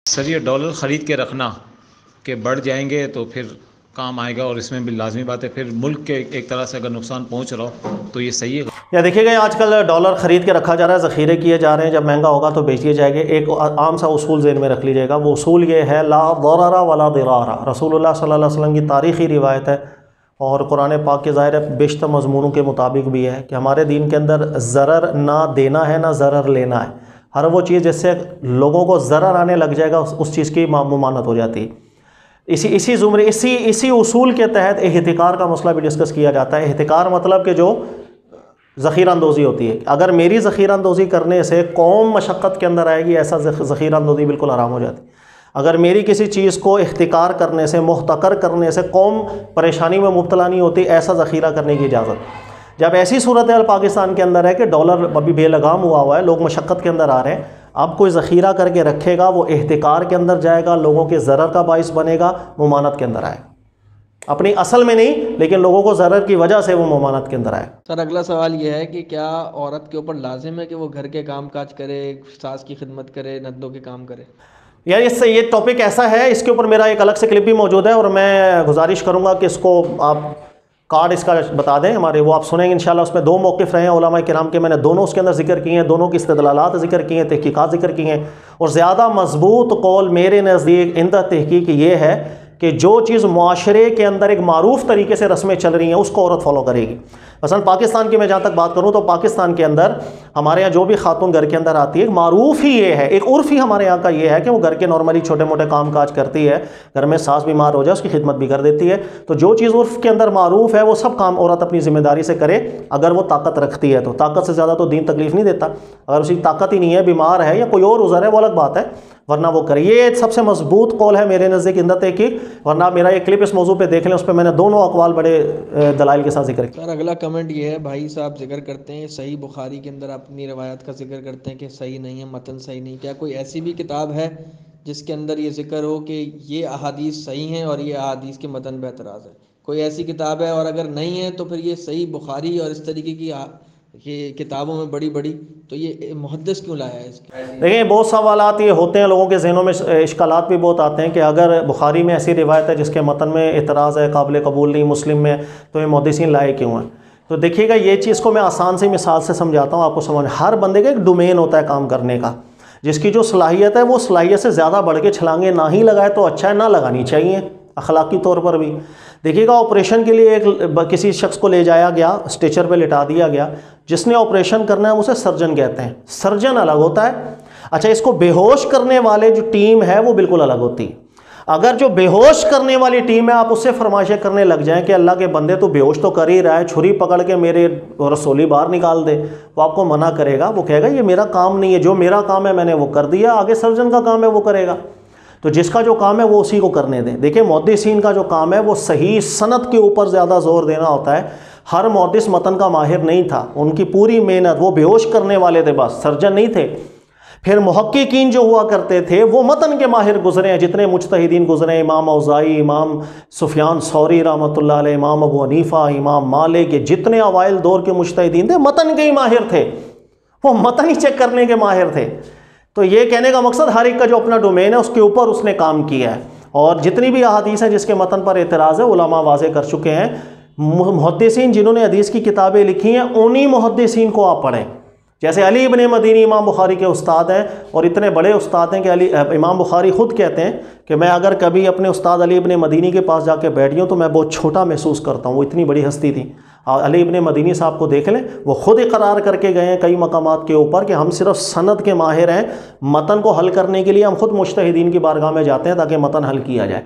Sir ये dollar ख़रीद के रखना कि बढ़ जाएंगे तो फिर काम आएगा, और इसमें भी लाजमी बात है फिर मुल्क के एक तरह से अगर नुकसान पहुंच रहा हो तो ये सही है। या देखिएगा आजकल डॉलर ख़रीद के रखा जा रहा है, ज़ख़ीरे किए जा रहे हैं, जब महंगा होगा तो बेच दिए जाएंगे। एक आम सा उसूल ज़हन में रख लीजिएगा, वो उसूल ये है ला दरारा वला दिरारा। रसूलुल्लाह सल्लल्लाहु अलैहि वसल्लम की तारीख़ी रिवायत है और कुरान पाक के ज़ाहिर बेशतर मज़मूनों के मुताबिक भी है कि हमारे दीन के अंदर ज़रर ना देना है ना ज़रर लेना है। हर वो चीज़ जिससे लोगों को ज़रर आने लग जाएगा उस चीज़ की ममानत हो जाती है। इसी उसूल के तहत एहतिकार का मसला भी डिस्कस किया जाता है। एहतिकार मतलब कि जो ज़ख़ीरा अंदोज़ी होती है, अगर मेरी ज़ख़ीरा अंदोज़ी करने से कौम मशक्क़त के अंदर आएगी, ऐसा ज़ख़ीरा अंदोज़ी बिल्कुल हराम हो जाती है। अगर मेरी किसी चीज़ को इख्तिकार करने से, मुहतकर करने से कौम परेशानी में मुब्तला नहीं होती, ऐसा ज़ख़ीरा करने की इजाज़त। जब ऐसी सूरत हाल पाकिस्तान के अंदर है कि डॉलर अभी बेलगाम हुआ है, लोग मशक्क़त के अंदर आ रहे हैं, अब कोई ज़ख़ीरा करके रखेगा वो इख्तिकार के अंदर जाएगा, लोगों के ज़रर का बाइस बनेगा, मुमानत के अंदर आएगा। अपनी असल में नहीं, लेकिन लोगों को ज़रर की वजह से वो मुमानत के अंदर आएगा। सर अगला सवाल ये है कि क्या औरत के ऊपर लाजिम है कि वो घर के काम काज करे, सास की खिदमत करे, नद्दों के काम करे? यार इससे ये टॉपिक ऐसा है, इसके ऊपर मेरा एक अलग से क्लिप भी मौजूद है और मैं गुजारिश करूँगा कि इसको आप कार्ड इसका बता दें हमारे, वो आप सुनेंगे इंशाल्लाह। उसमें दो मौक़िफ़ रहे हैं उलमा किराम के, मैंने दोनों उसके अंदर जिक्र किए हैं, दोनों की इस्तिदलालात जिक्र किए हैं, तहक़ीक़ात जिक्र किए हैं। और ज़्यादा मज़बूत कौल मेरे नज़दीक इंदा तहक़ीक़ ये है कि जो चीज़ मुआशरे के अंदर एक मारूफ़ तरीके से रस्में चल रही हैं उसको औरत फॉलो करेगी। मसलन पाकिस्तान की मैं जहाँ तक बात करूँ तो पाकिस्तान के अंदर हमारे यहाँ जो भी खातून घर के अंदर आती है, मारूफ़ ही ये है, एक उर्फ़ ही हमारे यहाँ का ये है कि वो घर के नॉर्मली छोटे मोटे काम काज करती है, घर में सास बीमार हो जाए उसकी खिदमत भी कर देती है। तो जो चीज़ उर्फ़ के अंदर मारूफ़ है वो सब काम औरत अपनी ज़िम्मेदारी से करे, अगर वो ताकत रखती है तो। ताकत से ज़्यादा तो दीन तकलीफ़ नहीं देता, अगर उसकी ताकत ही नहीं है, बीमार है या कोई और उज़र है, वो अलग बात है, वरना वो करे। ये सबसे मजबूत कौल है मेरे नज़दीक इंदा तहक़ीक़, वरना मेरा एक क्लिप इस मौजू पे देख लें, उस पर मैंने दोनों अक़वाल बड़े दलाइल के साथ जिक्र किया। सर अगला कमेंट ये है, भाई साहब जिक्र करते हैं सही बुखारी के अंदर अपनी रवायत का जिक्र करते हैं कि सही नहीं है, मतन सही नहीं, क्या कोई ऐसी भी किताब है जिसके अंदर ये जिक्र हो कि ये अहादीस सही हैं और ये अहादीस के मतन पे एतराज़ है? कोई ऐसी किताब है? और अगर नहीं है तो फिर ये सही बुखारी और इस तरीके की ये किताबों में बड़ी तो ये मुहद्दिस क्यों लाया है इसके? देखिए बहुत सवालात ये होते हैं, लोगों के जहनों में इश्कालात भी बहुत आते हैं कि अगर बुखारी में ऐसी रिवायत है जिसके मतन में एतराज़ है, काबिल कबूल नहीं, मुस्लिम में, तो ये मुहद्दिसीन लाए क्यों हैं? तो देखिएगा ये चीज़ को मैं आसान सी मिसाल से समझाता हूँ आपको समझ। हर बंदे का एक डोमेन होता है काम करने का, जिसकी जो सलाहियत है वो सलाहियत से ज़्यादा बढ़ के छलांगे ना ही लगाए तो अच्छा है, ना लगानी चाहिए अखलाकी तौर पर भी। देखिएगा ऑपरेशन के लिए किसी शख्स को ले जाया गया, स्ट्रेचर पे लिटा दिया गया, जिसने ऑपरेशन करना है उसे सर्जन कहते हैं, सर्जन अलग होता है। अच्छा, इसको बेहोश करने वाले जो टीम है वो बिल्कुल अलग होती है। अगर जो बेहोश करने वाली टीम है आप उससे फरमाइशें करने लग जाएं कि अल्लाह के बंदे तो बेहोश तो कर ही रहा है, छुरी पकड़ के मेरे रसोली बाहर निकाल दे, वो आपको मना करेगा, वो कहेगा ये मेरा काम नहीं है, जो मेरा काम है मैंने वो कर दिया, आगे सर्जन का काम है वो करेगा। तो जिसका जो काम है वो उसी को करने दें। देखिए मुहद्दिसीन का जो काम है वो सही सनद के ऊपर ज़्यादा ज़ोर देना होता है। हर मुहद्दिस मतन का माहिर नहीं था, उनकी पूरी मेहनत, वो बेहोश करने वाले थे बस, सर्जन नहीं थे। फिर मुहक्किकीन जो हुआ करते थे वो मतन के माहिर गुजरे हैं, जितने मुज्तहिदीन गुजरे, इमाम औज़ाई, इमाम सुफियान सौरी रहमतुल्लाह अलैह, इमाम अबू हनीफा, इमाम मालिक, ये जितने अवाइल दौर के मुज्तहिदीन थे मतन के ही माहिर थे, वो मतन ही चेक करने के माहिर थे। तो ये कहने का मकसद हर एक का जो अपना डोमेन है उसके ऊपर उसने काम किया है, और जितनी भी अहादीस हैं जिसके मतन पर एतराज़ है उलमा वाज़े कर चुके हैं। मुहद्दिसीन जिन्होंने हदीस की किताबें लिखी हैं उन्हीं मुहद्दिसीन को आप पढ़ें। जैसे अली इब्ने मदीनी इमाम बुखारी के उस्ताद हैं, और इतने बड़े उस्ताद हैं कि इमाम बुखारी ख़ुद कहते हैं कि मैं अगर कभी अपने उस्ताद अली इब्ने मदीनी के पास जाके बैठ गया तो मैं बहुत छोटा महसूस करता हूँ, वो इतनी बड़ी हस्ती थी। अली इब्ने मदीनी साहब को देख लें, वो ख़ुद इकरार करके गए हैं कई मकामात के ऊपर कि हम सिर्फ सनद के माहिर हैं, मतन को हल करने के लिए हम खुद मुज्तहिदीन की बारगाह में जाते हैं ताकि मतन हल किया जाए।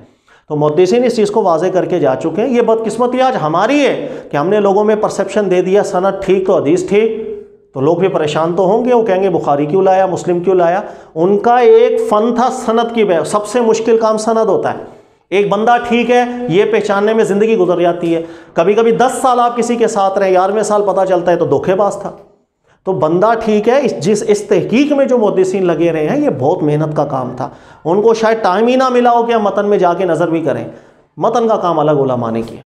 तो मुहद्दिसीन इस चीज़ को वाज़े करके जा चुके हैं। ये बदकिस्मती आज हमारी है कि हमने लोगों में परसेप्शन दे दिया सनद ठीक तो हदीस ठीक, तो लोग भी परेशान तो होंगे, वो कहेंगे बुखारी क्यों लाया, मुस्लिम क्यों लाया। उनका एक फ़न था सनद की, सबसे मुश्किल काम सनद होता है। एक बंदा ठीक है ये पहचानने में ज़िंदगी गुजर जाती है, कभी कभी 10 साल आप किसी के साथ रहे, 11वें साल पता चलता है तो धोखेबाज था। तो बंदा ठीक है, इस तहकीक में जो मुहद्दिसीन लगे रहे हैं ये बहुत मेहनत का काम था, उनको शायद टाइम ही ना मिला हो कि हम मतन में जाके नज़र भी करें, मतन का काम अलग उलमा ने किया।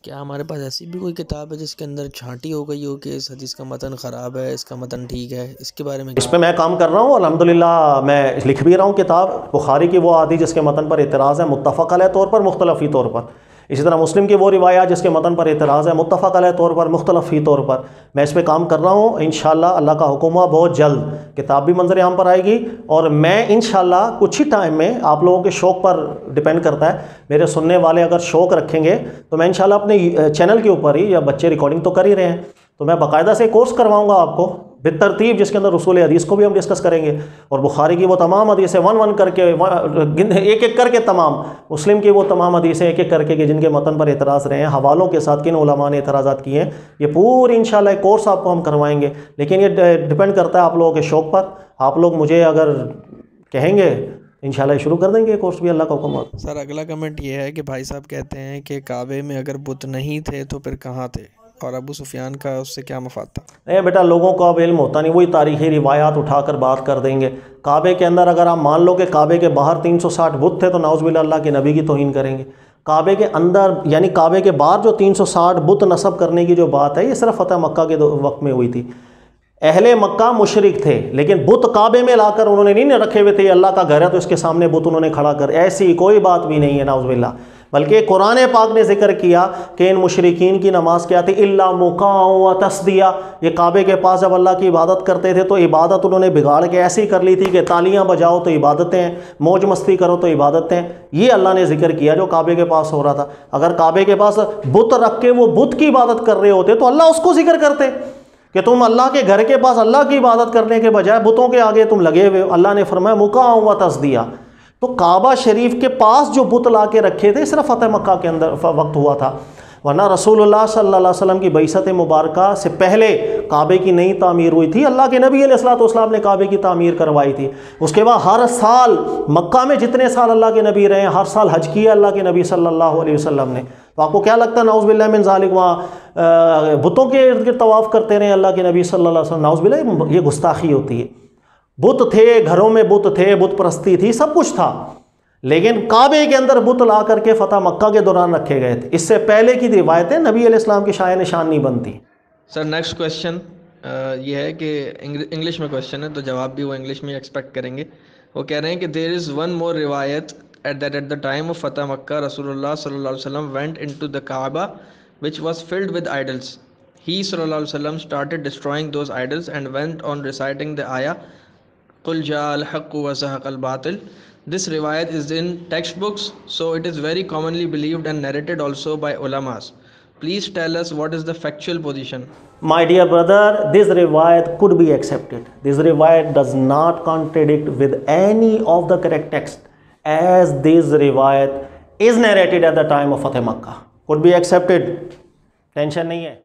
क्या हमारे पास ऐसी भी कोई किताब है जिसके अंदर छांटी हो गई हो कि इस हदीस का मतन ख़राब है, इसका मतन ठीक है? इसके बारे में इस पे मैं काम कर रहा हूँ, अल्हम्दुलिल्लाह मैं लिख भी रहा हूँ किताब। बुखारी की वो हदीस जिसके मतन पर इतराज़ है मुत्तफ़क़ अलैह तौर पर, मुख्तलफ़ी तौर पर। इसी तरह मुस्लिम की वो रिवायात जिसके मतन पर इतराज़ है मुत्तफ़क़ अलैह तौर पर, मुख्तलफ़ी तौर पर। मैं इस पर काम कर रहा हूँ। इंशाअल्लाह अल्लाह का हुक्म हुआ बहुत जल्द किताब भी मंज़र आम पर आएगी। और मैं इंशाअल्लाह कुछ ही टाइम में, आप लोगों के शौक़ पर डिपेंड करता है, मेरे सुनने वाले अगर शौक़ रखेंगे तो मैं इंशाअल्लाह अपने चैनल के ऊपर ही, या बच्चे रिकॉर्डिंग तो कर ही रहे हैं, तो मैं बाकायदा से कोर्स करवाऊँगा आपको बेतरतीब, जिसके अंदर रसूल हदीस को भी हम डिस्कस करेंगे और बुखारी की वो तमाम हदीसें वन वन करके, एक एक करके, तमाम मुस्लिम की वो तमाम हदीसें एक एक करके कि जिनके मतन पर एतराज़ रहे हैं, हवालों के साथ किन उलमा ने एतराज़ात किए हैं, ये पूरी इंशाअल्लाह एक कोर्स आपको हम करवाएंगे। लेकिन ये डिपेंड करता है आप लोगों के शौक़ पर। आप लोग मुझे अगर कहेंगे इंशाअल्लाह शुरू कर देंगे कोर्स भी, अल्लाह का हुक्म हो। सर अगला कमेंट ये है कि भाई साहब कहते हैं कि काबे में अगर बुत नहीं थे तो फिर कहाँ थे, और अबू सुफियान का उससे क्या मफाद था? नहीं बेटा, लोगों को अब इल्म होता नहीं, वही तारीख़ी रिवायात उठाकर बात कर देंगे। काबे के अंदर अगर आप मान लो कि काबे के बाहर 360 बुत थे तो नाउज़ुबिल्लाह अल्लाह के नबी की तौहीन करेंगे। काबे के अंदर यानी काबे के बाहर जो 360 बुत नस्ब करने की जो बात है, ये सिर्फ फ़तह मक्का के वक्त में हुई थी। अहले मक्का मुशरिक थे, लेकिन बुत काबे में लाकर उन्होंने नहीं रखे हुए थे, अल्लाह का घर है तो इसके सामने बुत उन्होंने खड़ा कर, ऐसी कोई बात भी नहीं है नाउज़ुबिल्लाह। बल्कि कुरान पाक ने जिक्र किया कि इन मुशरिकीन की नमाज क्या थी, इल्ला मुकाउ व तस्दिया। ये काबे के पास जब अल्लाह की इबादत करते थे तो इबादत उन्होंने बिगाड़ के ऐसी कर ली थी कि तालियां बजाओ तो इबादतें, मौज मस्ती करो तो इबादतें। ये अल्लाह ने जिक्र किया जो काबे के पास हो रहा था। अगर काबे के पास बुत रख के वो बुत की इबादत कर रहे होते तो अल्लाह उसको जिक्र करते कि तुम अल्लाह के घर के पास अल्लाह की इबादत करने के बजाय बुतों के आगे तुम लगे हुए हो। अल्लाह ने फरमाया मुकाउ व तस्दिया। तो काबा शरीफ के पास जो बुत ला के रखे थे सिर्फ फ़तह मक्का के अंदर वक्त हुआ था, वरना रसूलुल्लाह सल्लल्लाहु अलैहि वसल्लम की बैसत मुबारका से पहले काबे की नई तामीर हुई थी। अल्लाह के नबी अलैहिस्सलाम ने काबे की तामीर करवाई थी। उसके बाद हर साल मक्का में जितने साल अल्लाह के नबी रहे, हर साल हज किया अल्लाह के नबी सल्लल्लाहु अलैहि वसल्लम ने। तो आपको क्या लगता है नाउज़ुबिल्लाह मिन ज़ालिक वहाँ बुतों के इर्द गिर्द तवाफ़ करते रहे अल्लाह के नबी सल्लल्लाहु अलैहि वसल्लम? नाउज़ुबिल्लाह ये गुस्ताखी होती है। बुत थे, घरों में बुत थे, बुत परस्ती थी, सब कुछ था, लेकिन काबे के अंदर बुत ला करके फ़तह मक्का के दौरान रखे गए थे। इससे पहले की रिवायतें नबी अलैहिस्सलाम की शान निशान नहीं बनती। सर नेक्स्ट क्वेश्चन ये है कि इंग्लिश में क्वेश्चन है तो जवाब भी वो इंग्लिश में एक्सपेक्ट करेंगे। वो कह रहे हैं कि देयर इज़ वन मोर रिवायत एट द टाइम ऑफ फ़तह मक्का रसूलुल्लाह सल्लल्लाहु अलैहि वसल्लम went into the Kaaba which was filled with idols. He सल्लल्लाहु अलैहि वसल्लम started destroying those idols and went on reciting the आया कुल जाअल हक़्क़ु व ज़हक़ल बातिल। This riwayat is in textbooks, so it is very commonly believed and narrated also by ulamas. Please tell us what is the factual position. My dear brother, this riwayat could be accepted. This riwayat does not contradict with any of the correct text, as this riwayat is narrated at the time of Fateh Makkah. Could be accepted. Tension नहीं है.